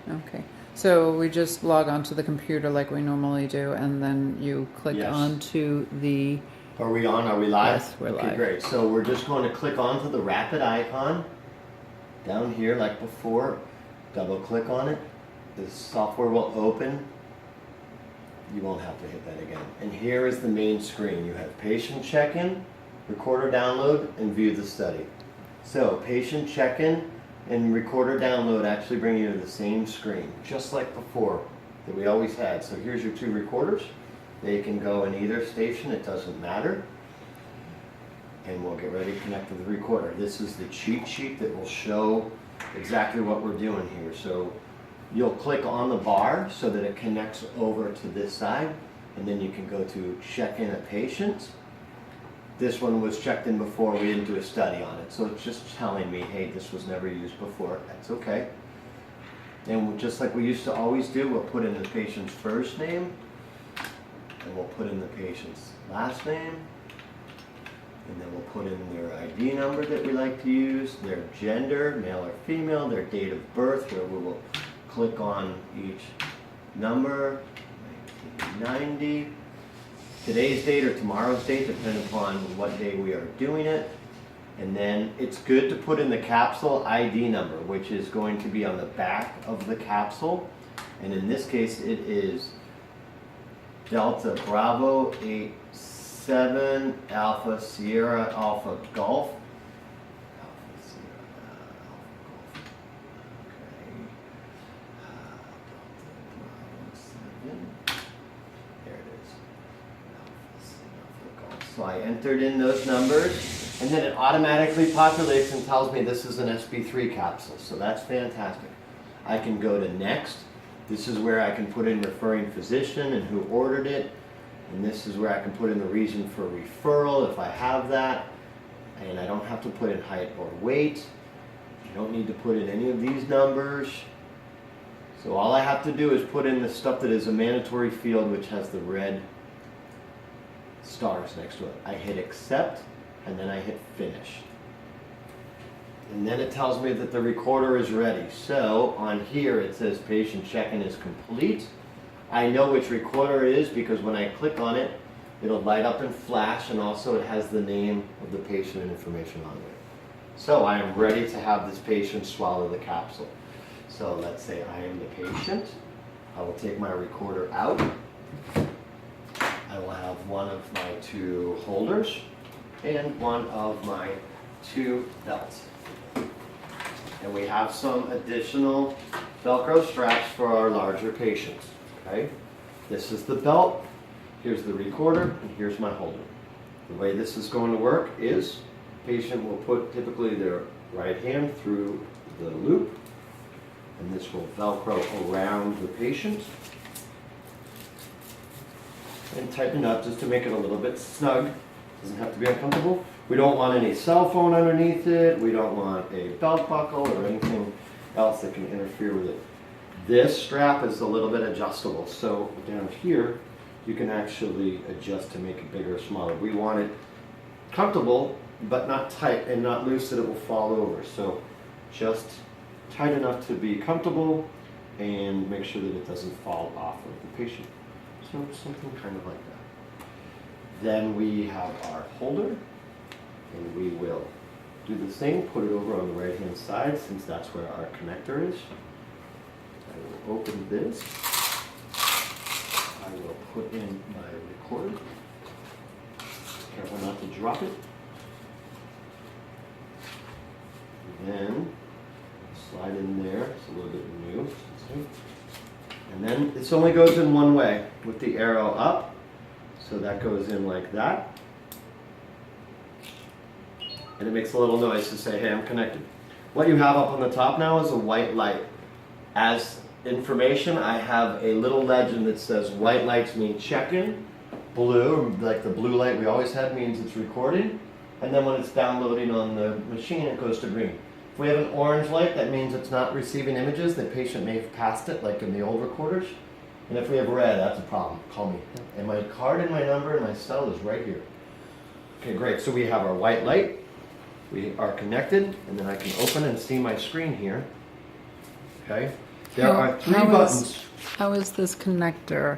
Okay. So we just log onto the computer like we normally do, and then you click Yes. onto the... Are we on? Are we live? Yes, we're okay, live. Great. So we're just going to click onto the rapid icon down here like before. Double click on it. The software will open. You won't have to hit that again. And here is the main screen. You have patient check-in, recorder download, and view the study. So patient check-in and recorder download actually bring you to the same screen, just like before that we always had. So here's your two recorders. They can go in either station, it doesn't matter. And we'll get ready to connect to the recorder. This is the cheat sheet that will show exactly what we're doing here. So you'll click on the bar so that it connects over to this side, and then you can go to check in a patient. This one was checked in before, we didn't do a study on it. So it's just telling me, hey, this was never used before, that's okay. And just like we used to always do, we'll put in the patient's first name, and we'll put in the patient's last name, and then we'll put in their ID number that we like to use, their gender, male or female, their date of birth, where we will click on each number, 1990, today's date or tomorrow's date, depending upon what day we are doing it. And then it's good to put in the capsule ID number, which is going to be on the back of the capsule. And in this case, it is Delta Bravo 87 Alpha Sierra Alpha Golf. Alpha Sierra Alpha Golf. Okay. Delta Bravo 7. There it is. Alpha Golf. So I entered in those numbers, and then it automatically populates and tells me this is an SB3 capsule. So that's fantastic. I can go to next. This is where I can put in referring physician and who ordered it. And this is where I can put in the reason for referral if I have that. And I don't have to put in height or weight. I don't need to put in any of these numbers. So all I have to do is put in the stuff that is a mandatory field, which has the red stars next to it. I hit accept, and then I hit finish. And then it tells me that the recorder is ready. So on here it says patient check-in is complete. I know which recorder it is because when I click on it, it'll light up and flash, and also it has the name of the patient and information on it. So I am ready to have this patient swallow the capsule. So let's say I am the patient. I will take my recorder out. I will have one of my two holders and one of my two belts. And we have some additional Velcro straps for our larger patients. Okay? This is the belt, here's the recorder, and here's my holder. The way this is going to work is patient will put typically their right hand through the loop, and this will Velcro around the patient and tighten up just to make it a little bit snug. Doesn't have to be uncomfortable. We don't want any cell phone underneath it. We don't want a belt buckle or anything else that can interfere with it. This strap is a little bit adjustable. So down here, you can actually adjust to make it bigger or smaller. We want it comfortable, but not tight and not loose that it will fall over. So just tight enough to be comfortable and make sure that it doesn't fall off of the patient. So something kind of like that. Then we have our holder, and we will do the same, put it over on the right hand side since that's where our connector is. I will open this. I will put in my recorder. Careful not to drop it. And then slide in there. It's a little bit new. And then this only goes in one way with the arrow up. So that goes in like that. And it makes a little noise to say, hey, I'm connected. What you have up on the top now is a white light. As information, I have a little legend that says white lights mean check-in. Blue, like the blue light we always had, means it's recording. And then when it's downloading on the machine, it goes to green. If we have an orange light, that means it's not receiving images. The patient may have passed it, like in the old recorders. And if we have red, that's a problem. Call me. And my card and my number and my cell is right here. Okay, great. So we have our white light. We are connected, and then I can open and see my screen here. Okay. There are 3 buttons. How is this connector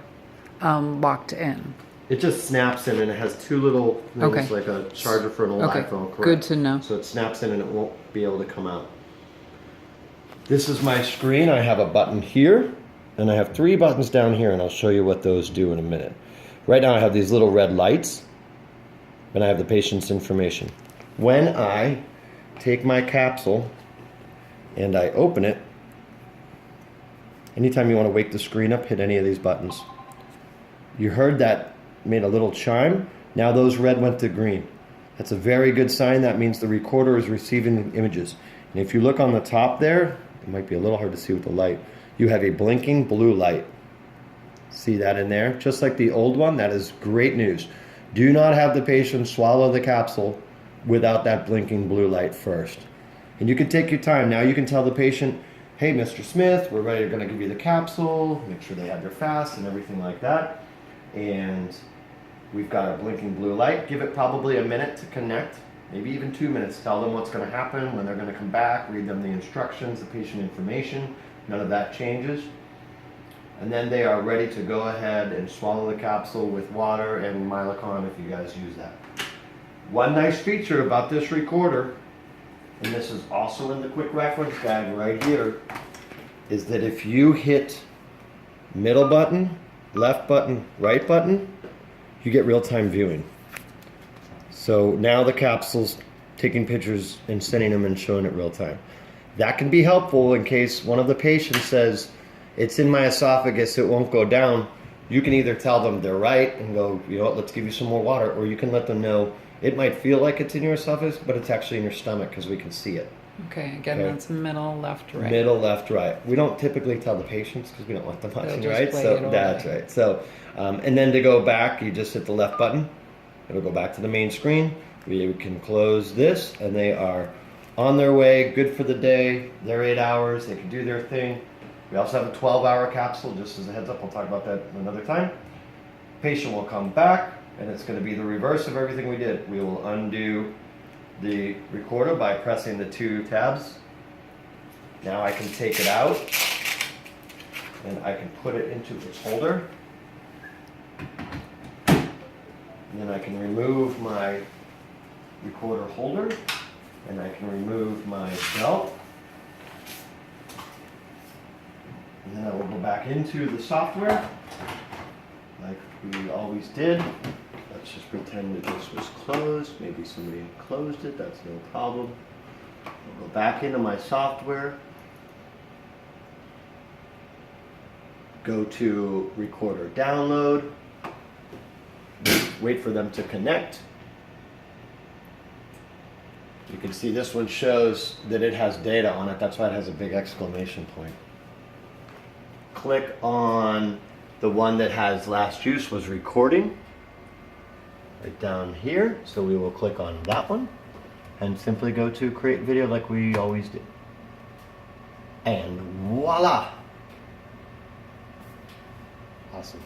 locked in? It just snaps in, and it has 2 little things, Okay. like a charger for an old Okay, iPhone. Correct. good to know. So it snaps in and it won't be able to come out. This is my screen. I have a button here, and I have 3 buttons down here, and I'll show you what those do in a minute. Right now I have these little red lights, and I have the patient's information. When I take my capsule and I open it, anytime you want to wake the screen up, hit any of these buttons. You heard that made a little chime. Now those red went to green. That's a very good sign. That means the recorder is receiving the images. And if you look on the top there, it might be a little hard to see with the light, you have a blinking blue light. See that in there? Just like the old one. That is great news. Do not have the patient swallow the capsule without that blinking blue light first. And you can take your time. Now you can tell the patient, hey, Mr. Smith, we're ready, going to give you the capsule. Make sure they have their fast and everything like that. And we've got a blinking blue light. Give it probably a minute to connect, maybe even 2 minutes. Tell them what's going to happen, when they're going to come back, read them the instructions, the patient information. None of that changes. And then they are ready to go ahead and swallow the capsule with water and Mylicon if you guys use that. One nice feature about this recorder, and this is also in the quick reference guide right here, is that if you hit middle button, left button, right button, you get real-time viewing. So now the capsule's taking pictures and sending them and showing it real time. That can be helpful in case one of the patients says, it's in my esophagus, it won't go down. You can either tell them they're right and go, you know what, let's give you some more water, or you can let them know it might feel like it's in your esophagus, but it's actually in your stomach because we can see it. Okay, again, Okay. that's middle, left, right. Middle, left, right. We don't typically tell the patients because we don't want them watching, just right? play So it all that's day. right. So, and then to go back, you just hit the left button. It'll go back to the main screen. We can close this, and they are on their way, good for the day. They're 8 hours. They can do their thing. We also have a 12-hour capsule, just as a heads up. We'll talk about that another time. Patient will come back, and it's going to be the reverse of everything we did. We will undo the recorder by pressing the 2 tabs. Now I can take it out, and I can put it into its holder. And then I can remove my recorder holder, and I can remove my belt. And then I will go back into the software, like we always did. Let's just pretend that this was closed. Maybe somebody closed it, that's no problem. I'll go back into my software. Go to recorder download. Wait for them to connect. You can see this one shows that it has data on it. That's why it has a big exclamation point. Click on the one that has last use was recording. Right down here. So we will click on that one and simply go to create video like we always did. And voila! Awesome.